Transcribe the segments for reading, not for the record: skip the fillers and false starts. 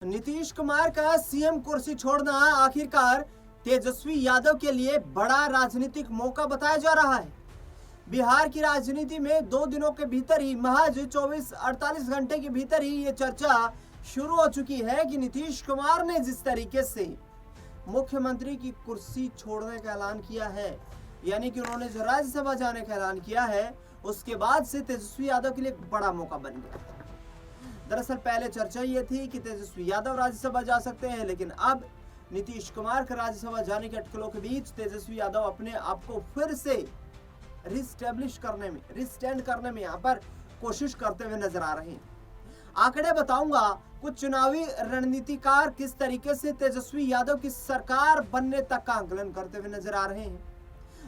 नीतीश कुमार का सीएम कुर्सी छोड़ना आखिरकार तेजस्वी यादव के लिए बड़ा राजनीतिक मौका बताया जा रहा है। बिहार की राजनीति में 2 दिनों के भीतर ही महज 24-48 घंटे के भीतर ही ये चर्चा शुरू हो चुकी है कि नीतीश कुमार ने जिस तरीके से मुख्यमंत्री की कुर्सी छोड़ने का ऐलान किया है, यानी कि उन्होंने जो राज्यसभा जाने का ऐलान किया है, उसके बाद से तेजस्वी यादव के लिए एक बड़ा मौका बन गया। दरअसल पहले चर्चा ये थी कि तेजस्वी यादव राज्यसभा जा सकते हैं, लेकिन अब नीतीश कुमार के राज्यसभा जाने के अटकलों के बीच तेजस्वी यादव अपने आप को फिर से रिस्टैंड करने में यहाँ पर कोशिश करते हुए नजर आ रहे हैं। आंकड़े बताऊंगा, कुछ चुनावी रणनीतिकार किस तरीके से तेजस्वी यादव की सरकार बनने तक का आंकलन करते हुए नजर आ रहे हैं।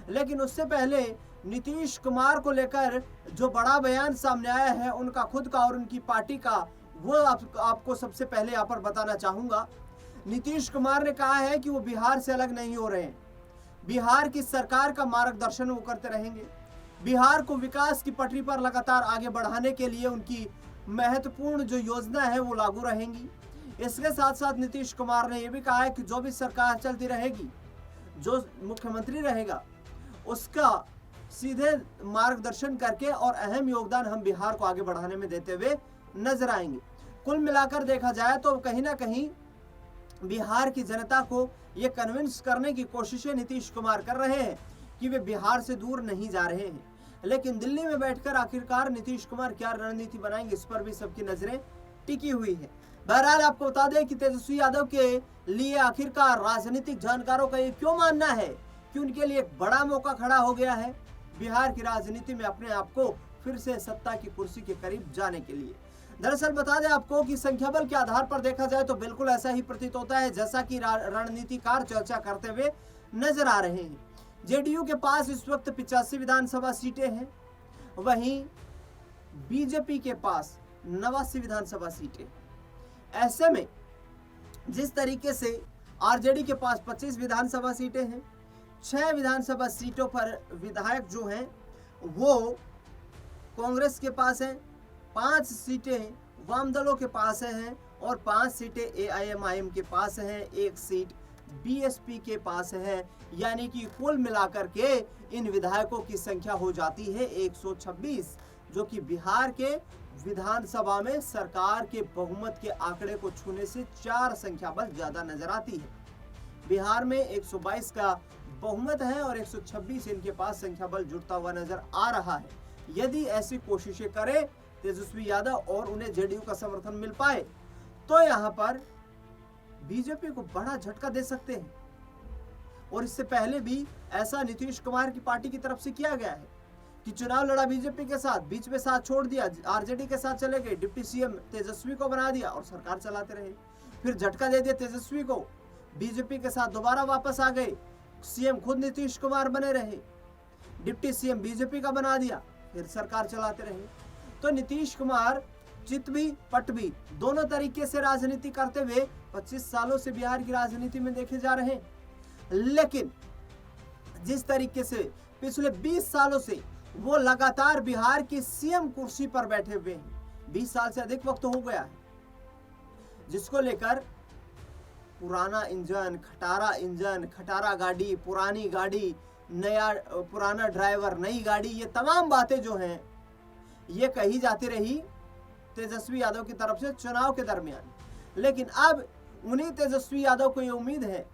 लेकिन उससे पहले नीतीश कुमार को लेकर जो बड़ा बयान सामने आया है उनका खुद का और उनकी पार्टी का, वो आपको सबसे पहले यहाँ पर बताना चाहूंगा। नीतीश कुमार ने कहा है कि वो बिहार से अलग नहीं हो रहे हैं, बिहार की सरकार का मार्गदर्शन वो करते रहेंगे, बिहार को विकास की पटरी पर लगातार आगे बढ़ाने के लिए उनकी महत्वपूर्ण जो योजना है वो लागू रहेंगी। इसके साथ साथ नीतीश कुमार ने यह भी कहा है कि जो भी सरकार चलती रहेगी, जो मुख्यमंत्री रहेगा, उसका सीधे मार्गदर्शन करके और अहम योगदान हम बिहार को आगे बढ़ाने में देते हुए नजर आएंगे। कुल मिलाकर देखा जाए तो कहीं ना कहीं बिहार की जनता को ये कन्विंस करने की कोशिशें नीतीश कुमार कर रहे हैं कि वे बिहार से दूर नहीं जा रहे हैं। लेकिन दिल्ली में बैठकर आखिरकार नीतीश कुमार क्या रणनीति बनाएंगे, इस पर भी सबकी नजरें टिकी हुई है। बहरहाल आपको बता दें कि तेजस्वी यादव के लिए आखिरकार राजनीतिक जानकारों का ये क्यों मानना है कि उनके लिए एक बड़ा मौका खड़ा हो गया है बिहार की राजनीति में अपने आप को फिर से सत्ता की कुर्सी के करीब जाने के लिए। दरअसल बता दें आपको कि संख्या बल के आधार पर देखा जाए तो बिल्कुल ऐसा ही प्रतीत होता है जैसा कि रणनीतिकार चर्चा करते हुए नजर आ रहे हैं। जेडीयू के पास इस वक्त 85 विधानसभा सीटें हैं, वहीं बीजेपी के पास 89 विधानसभा सीटें। ऐसे में जिस तरीके से आरजेडी के पास 25 विधानसभा सीटें हैं, 6 विधानसभा सीटों पर विधायक जो हैं वो कांग्रेस के पास हैं, 5 सीटें वाम दलों के पास हैं और 5 सीटें एआईएमआईएम के पास हैं, 1 सीट बीएसपी के पास है। यानी कि कुल मिलाकर के इन विधायकों की संख्या हो जाती है 126, जो कि बिहार के विधानसभा में सरकार के बहुमत के आंकड़े को छूने से 4 संख्या बल ज्यादा नजर आती है। बिहार में 122 का बहुमत है और 126 इनके पास संख्या बल जुड़ता हुआ नजर आ रहा है। यदि ऐसी कोशिशें करे तेजस्वी यादव और उन्हें जेडीयू का समर्थन मिल पाए तो यहाँ पर बीजेपी को बड़ा झटका दे सकते हैं। और इससे पहले भी ऐसा नीतीश कुमार की पार्टी की तरफ से किया गया है कि चुनाव लड़ा बीजेपी के साथ, बीच में साथ छोड़ दिया, आरजेडी के साथ चले गए, डिप्टी सीएम तेजस्वी को बना दिया और सरकार चलाते रहे। फिर झटका दे दिया तेजस्वी को, बीजेपी के साथ दोबारा वापस आ गए, सीएम खुद नीतीश कुमार बने रहे, डिप्टी सीएम बीजेपी का बना दिया, फिर सरकार चलाते रहे। तो नीतीश कुमार चित भी पट भी दोनों तरीके से राजनीति करते हुए 25 सालों से बिहार की राजनीति में देखे जा रहे हैं। लेकिन जिस तरीके से पिछले 20 सालों से वो लगातार बिहार की सीएम कुर्सी पर बैठे हुए हैं, 20 साल से अधिक वक्त हो गया है, जिसको लेकर पुराना इंजन, खटारा गाड़ी, पुरानी गाड़ी, पुराना ड्राइवर, नई गाड़ी, ये तमाम बातें जो हैं ये कही जाती रही तेजस्वी यादव की तरफ से चुनाव के दरमियान। लेकिन अब उन्हीं तेजस्वी यादव को ये उम्मीद है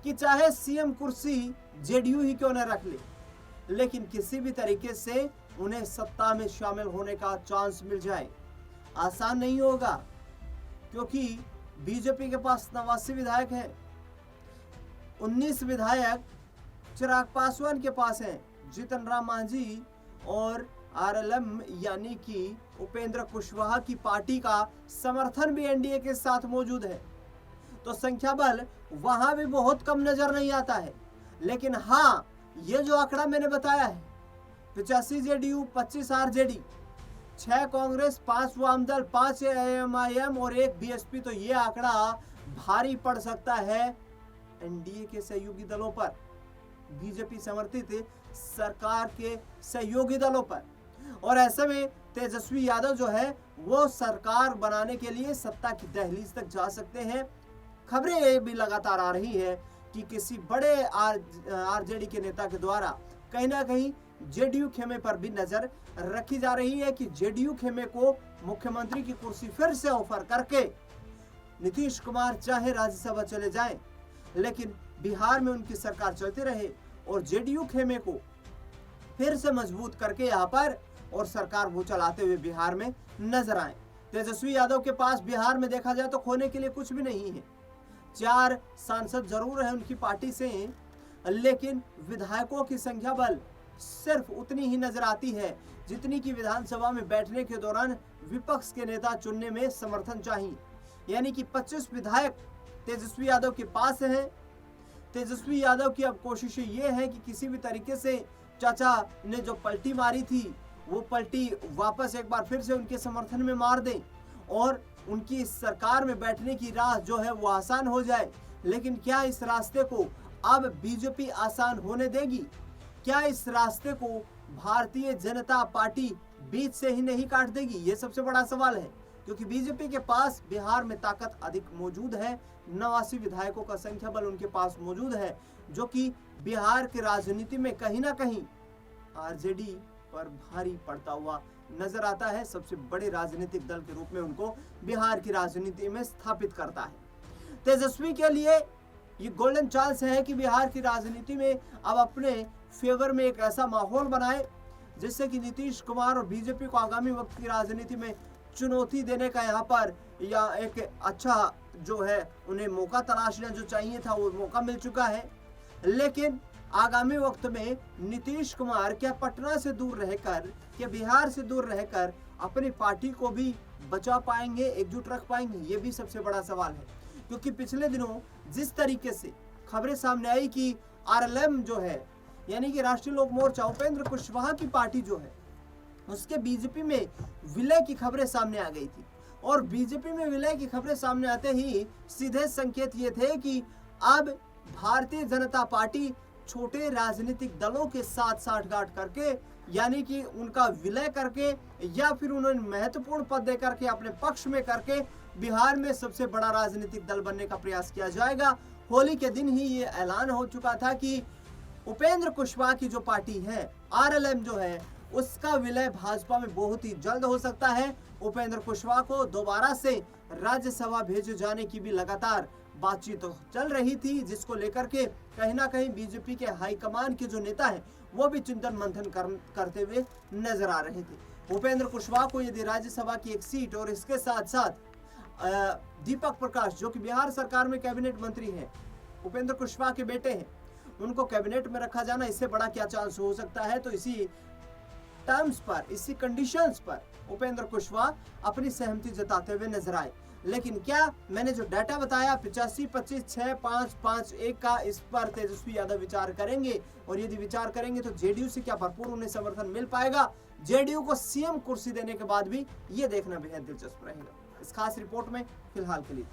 कि चाहे सीएम कुर्सी जेडीयू ही क्यों न रख ले, लेकिन किसी भी तरीके से उन्हें सत्ता में शामिल होने का चांस मिल जाए। आसान नहीं होगा क्योंकि बीजेपी के पास 89 विधायक हैं, 19 विधायक चिराग पासवान के पास हैं, जीतन राम मांझी और आरएलएम यानी कि उपेंद्र कुशवाहा की पार्टी का समर्थन भी एनडीए के साथ मौजूद है। तो संख्या बल वहां भी बहुत कम नजर नहीं आता है। लेकिन हाँ, ये जो आंकड़ा मैंने बताया है, 85 जेडीयू, 25 आरजेडी, 6 कांग्रेस, 5 वामदल, 5 एआईएमआईएम और 1 बीएसपी, तो ये आंकड़ा भारी पड़ सकता है एनडीए के सहयोगी दलों पर, बीजेपी समर्थित सरकार के सहयोगी दलों पर। और ऐसे में तेजस्वी यादव जो है वो सरकार बनाने के लिए सत्ता की दहलीज तक जा सकते हैं। खबरें ये भी लगातार आ रही है कि किसी बड़े आरजेडी के नेता के द्वारा कहीं ना कहीं जेडीयू खेमे पर भी नजर रखी जा रही है कि जेडीयू खेमे को मुख्यमंत्री की कुर्सी फिर से ऑफर करके नीतीश कुमार चाहे राज्यसभा चले जाएं, लेकिन बिहार में उनकी सरकार चलती रहे और जेडीयू खेमे को फिर से मजबूत करके यहाँ पर और सरकार वो चलाते हुए बिहार में नजर आए। तेजस्वी यादव के पास बिहार में देखा जाए तो खोने के लिए कुछ भी नहीं है। 4 सांसद जरूर है उनकी पार्टी से, लेकिन विधायकों की संख्या बल सिर्फ उतनी ही नजर आती है जितनी की विधानसभा में बैठने के दौरान विपक्ष के नेता चुनने में समर्थन चाहिए। यानी कि 25 विधायक तेजस्वी यादव के पास हैं। तेजस्वी यादव की अब कोशिश ये है कि किसी भी तरीके से चाचा ने जो पलटी मारी थी वो पलटी वापस एक बार फिर से उनके समर्थन में मार दें और उनकी सरकार में बैठने की राह जो है वो आसान हो जाए। लेकिन क्या इस रास्ते को अब बीजेपी आसान होने देगी? क्या इस रास्ते को भारतीय जनता पार्टी बीच से ही नहीं काट देगी? ये सबसे बड़ा सवाल है, क्योंकि बीजेपी के पास बिहार में ताकत अधिक मौजूद है। 89 विधायकों का संख्या बल उनके पास मौजूद है, जो कि बिहार की राजनीति में कहीं ना कहीं आरजेडी पर भारी पड़ता हुआ नजर आता है। सबसे बड़े राजनीतिक दल के रूप में उनको बिहार की राजनीति में स्थापित करता है। तेजस्वी के लिए ये गोल्डन चांस है कि बिहार की राजनीति में अब अपने फेवर में एक ऐसा माहौल बनाए जिससे कि नीतीश कुमार और बीजेपी को आगामी वक्त की राजनीति में चुनौती देने का यहाँ पर या एक अच्छा जो है उन्हें मौका तलाशना जो चाहिए था वो मौका मिल चुका है। लेकिन आगामी वक्त में नीतीश कुमार क्या पटना से दूर रहकर, क्या बिहार से दूर रहकर अपनी पार्टी को भी बचा पाएंगे, एकजुट रख पाएंगे? ये भी सबसे बड़ा सवाल है, क्योंकि पिछले दिनों जिस तरीके से खबरें सामने आई कि आरएलएम जो है यानी कि राष्ट्रीय लोक मोर्चा उपेंद्र कुशवाहा की पार्टी जो है उसके बीजेपी में विलय की खबरें सामने आ गई थी। और बीजेपी में विलय की खबरें सामने आते ही सीधे संकेत ये थे कि अब भारतीय जनता पार्टी छोटे राजनीतिक दलों के साथ साठगांठ करके यानी कि उनका विलय करके या फिर उन्हें महत्वपूर्ण पद दे करके अपने पक्ष में करके बिहार में सबसे बड़ा राजनीतिक दल बनने का प्रयास किया जाएगा। होली के दिन ही ये ऐलान हो चुका था कि उपेंद्र कुशवाहा की जो पार्टी है आरएलएम जो है उसका विलय भाजपा में बहुत ही जल्द हो सकता है। उपेंद्र कुशवाहा को दोबारा से राज्यसभा भेजे जाने की भी लगातार बातचीत तो चल रही थी, जिसको लेकर के कहीं ना कहीं बीजेपी के हाईकमान के जो नेता हैं वो भी चिंतन मंथन करते हुए नजर आ रहे थे। उपेंद्र कुशवाहा को यदि राज्यसभा की एक सीट और इसके साथ साथ दीपक प्रकाश जो कि बिहार सरकार में कैबिनेट मंत्री हैं, उपेंद्र कुशवाहा के बेटे हैं, उनको कैबिनेट में रखा जाना, इससे बड़ा क्या चांस हो सकता है? तो इसी टर्म्स पर, इसी कंडीशंस पर उपेंद्र कुशवाहा अपनी सहमति जताते हुए नजर आए। लेकिन क्या मैंने जो डाटा बताया 85, 25, 6, 5, 5, 1 का, इस पर तेजस्वी यादव विचार करेंगे और यदि विचार करेंगे तो जेडीयू से क्या भरपूर उन्हें समर्थन मिल पाएगा? जेडीयू को सीएम कुर्सी देने के बाद भी ये देखना बेहद दिलचस्प रहेगा। इस खास रिपोर्ट में फिलहाल के लिए